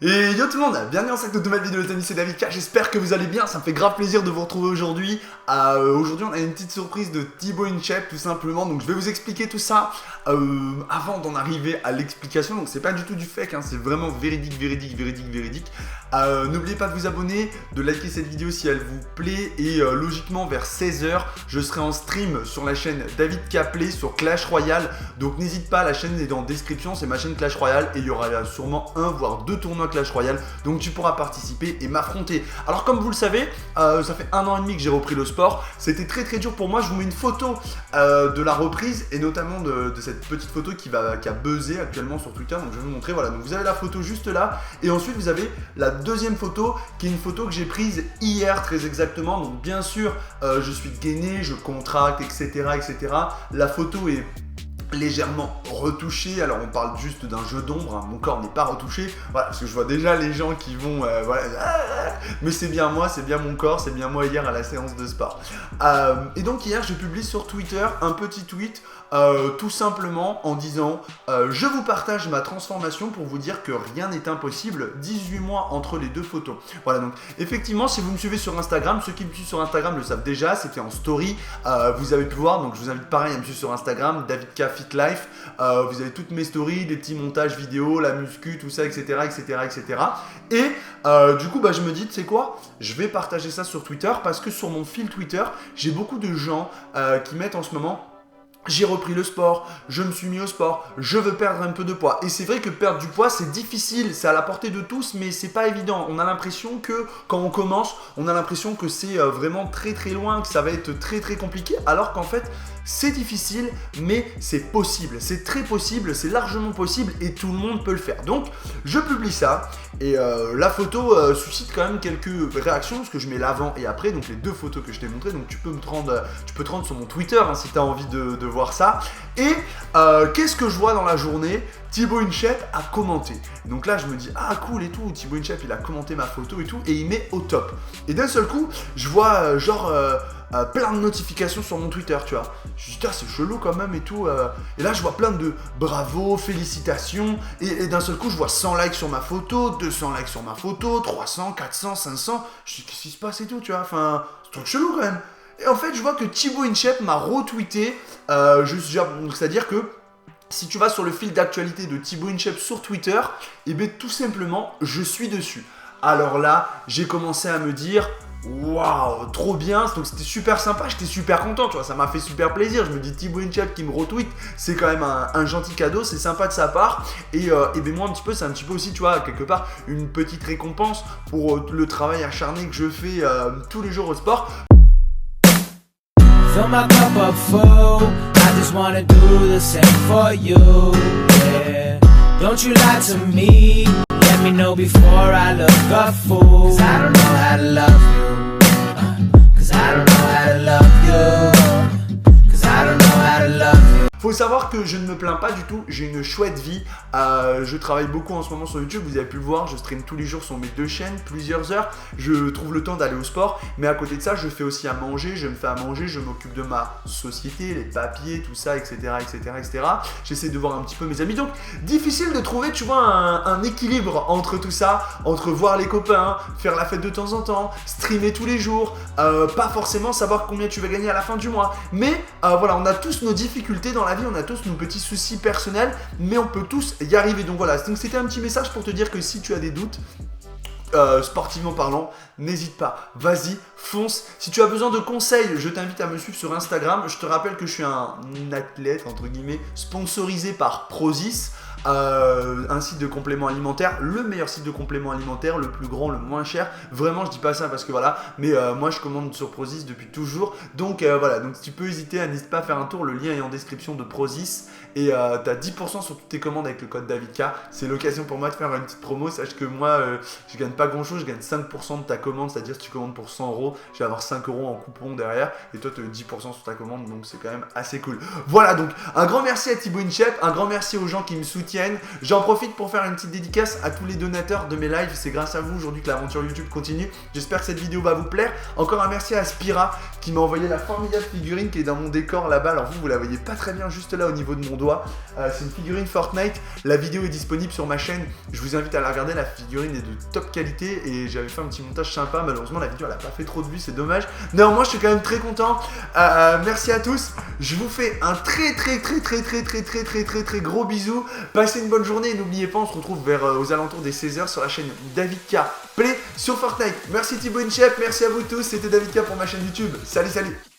Et yo tout le monde, bienvenue dans cette nouvelle vidéo les amis, c'est David K, j'espère que vous allez bien, ça me fait grave plaisir de vous retrouver aujourd'hui. Aujourd'hui on a une petite surprise de Thibaut InShape tout simplement, donc je vais vous expliquer tout ça avant d'en arriver à l'explication, donc c'est pas du tout du fake, hein, c'est vraiment véridique. N'oubliez pas de vous abonner, de liker cette vidéo si elle vous plaît et logiquement vers 16h je serai en stream sur la chaîne David K Play sur Clash Royale, donc n'hésite pas, la chaîne est dans la description, c'est ma chaîne Clash Royale et il y aura sûrement un voire deux tournois Clash Royale, donc tu pourras participer et m'affronter. Alors comme vous le savez, ça fait 1 an et demi que j'ai repris le sport, c'était très dur pour moi. Je vous mets une photo de la reprise et notamment de cette petite photo qui a buzzé actuellement sur Twitter, donc je vais vous montrer, voilà, donc vous avez la photo juste là et ensuite vous avez la deuxième photo qui est une photo que j'ai prise hier très exactement, donc bien sûr je suis gainé, je contracte etc. La photo est légèrement retouché, alors on parle juste d'un jeu d'ombre, hein. Mon corps n'est pas retouché, voilà, parce que je vois déjà les gens qui vont, voilà, mais c'est bien moi, c'est bien mon corps, c'est bien moi hier à la séance de sport. Et donc hier je publie sur Twitter un petit tweet, tout simplement en disant je vous partage ma transformation pour vous dire que rien n'est impossible, 18 mois entre les deux photos. Voilà, donc effectivement si vous me suivez sur Instagram, ceux qui me suivent sur Instagram le savent déjà, c'était en story, vous avez pu voir, donc je vous invite pareil à me suivre sur Instagram, David K Fit Life, vous avez toutes mes stories, des petits montages vidéo, la muscu, tout ça, etc. Et du coup, je me dis, tu sais quoi, je vais partager ça sur Twitter parce que sur mon fil Twitter, j'ai beaucoup de gens qui mettent en ce moment. J'ai repris le sport, je me suis mis au sport, je veux perdre un peu de poids. Et c'est vrai que perdre du poids, c'est difficile, c'est à la portée de tous, mais c'est pas évident. On a l'impression que quand on commence, on a l'impression que c'est vraiment très loin, que ça va être très compliqué, alors qu'en fait, c'est difficile, mais c'est possible. C'est très possible, c'est largement possible et tout le monde peut le faire. Donc, je publie ça et la photo suscite quand même quelques réactions parce que je mets l'avant et après, donc les deux photos que je t'ai montrées. Donc, tu peux te rendre sur mon Twitter hein, si tu as envie de voir ça. Et qu'est-ce que je vois dans la journée? Thibaut InShape a commenté. Donc là, je me dis, ah cool et tout, Thibaut InShape, il a commenté ma photo et tout, et il met au top. Et d'un seul coup, je vois plein de notifications sur mon Twitter, tu vois. Je me dis, c'est chelou quand même et tout. Et là, je vois plein de bravo, félicitations. Et d'un seul coup, je vois 100 likes sur ma photo, 200 likes sur ma photo, 300, 400, 500. Je dis, qu'est-ce qui se passe et tout, tu vois. Enfin, c'est un truc chelou quand même. Et en fait, je vois que Thibaut InShape m'a retweeté. C'est-à-dire que si tu vas sur le fil d'actualité de Thibaut InShape sur Twitter, et bien tout simplement, je suis dessus. Alors là, j'ai commencé à me dire, waouh, trop bien, donc c'était super sympa, j'étais super content, tu vois, ça m'a fait super plaisir. Je me dis Thibaut InShape qui me retweet, c'est quand même un gentil cadeau, c'est sympa de sa part. Et bien moi un petit peu, c'est un petit peu aussi, tu vois, quelque part, une petite récompense pour le travail acharné que je fais tous les jours au sport. Fill my cup up full, I just wanna do the same for you, yeah. Don't you lie to me, let me know before I look a fool. 'Cause I don't know how to love you, 'cause I don't know how to love you, 'cause I don't know how to love you. Faut savoir que je ne me plains pas du tout, j'ai une chouette vie, je travaille beaucoup en ce moment sur YouTube, vous avez pu le voir, je stream tous les jours sur mes deux chaînes, plusieurs heures, je trouve le temps d'aller au sport, mais à côté de ça, je fais aussi à manger, je me fais à manger, je m'occupe de ma société, les papiers, tout ça, etc. J'essaie de voir un petit peu mes amis, donc difficile de trouver, tu vois, un équilibre entre tout ça, entre voir les copains, faire la fête de temps en temps, streamer tous les jours, pas forcément savoir combien tu vas gagner à la fin du mois, mais voilà, on a tous nos difficultés dans la vie, on a tous nos petits soucis personnels, mais on peut tous y arriver. Donc voilà, donc c'était un petit message pour te dire que si tu as des doutes, sportivement parlant, n'hésite pas, vas-y, fonce. Si tu as besoin de conseils, je t'invite à me suivre sur Instagram. Je te rappelle que je suis un athlète, entre guillemets, sponsorisé par Prozis. Un site de compléments alimentaires, le meilleur site de compléments alimentaires, le plus grand, le moins cher. Vraiment, je dis pas ça parce que voilà, mais moi je commande sur Prozis depuis toujours. Donc voilà, donc si tu peux hésiter, n'hésite pas à faire un tour. Le lien est en description de Prozis et t'as 10% sur toutes tes commandes avec le code DavidK. C'est l'occasion pour moi de faire une petite promo. Sache que moi, je gagne pas grand chose, je gagne 5% de ta commande, c'est-à-dire si tu commandes pour 100 €, je vais avoir 5 € en coupon derrière et toi tu as 10% sur ta commande, donc c'est quand même assez cool. Voilà, donc un grand merci à Thibaut InShape, un grand merci aux gens qui me soutiennent soutiennent. J'en profite pour faire une petite dédicace à tous les donateurs de mes lives. C'est grâce à vous aujourd'hui que l'aventure YouTube continue. J'espère que cette vidéo va vous plaire. Encore un merci à Spira qui m'a envoyé la formidable figurine qui est dans mon décor là-bas. Alors vous la voyez pas très bien juste là au niveau de mon doigt. C'est une figurine Fortnite. La vidéo est disponible sur ma chaîne. Je vous invite à la regarder. La figurine est de top qualité et j'avais fait un petit montage sympa. Malheureusement la vidéo elle a pas fait trop de vues, c'est dommage. Néanmoins je suis quand même très content. Merci à tous. Je vous fais un très gros bisou. Passez une bonne journée et n'oubliez pas, on se retrouve aux alentours des 16h sur la chaîne David K Play sur Fortnite. Merci Thibaut InShape, merci à vous tous. C'était David K pour ma chaîne YouTube. Salut.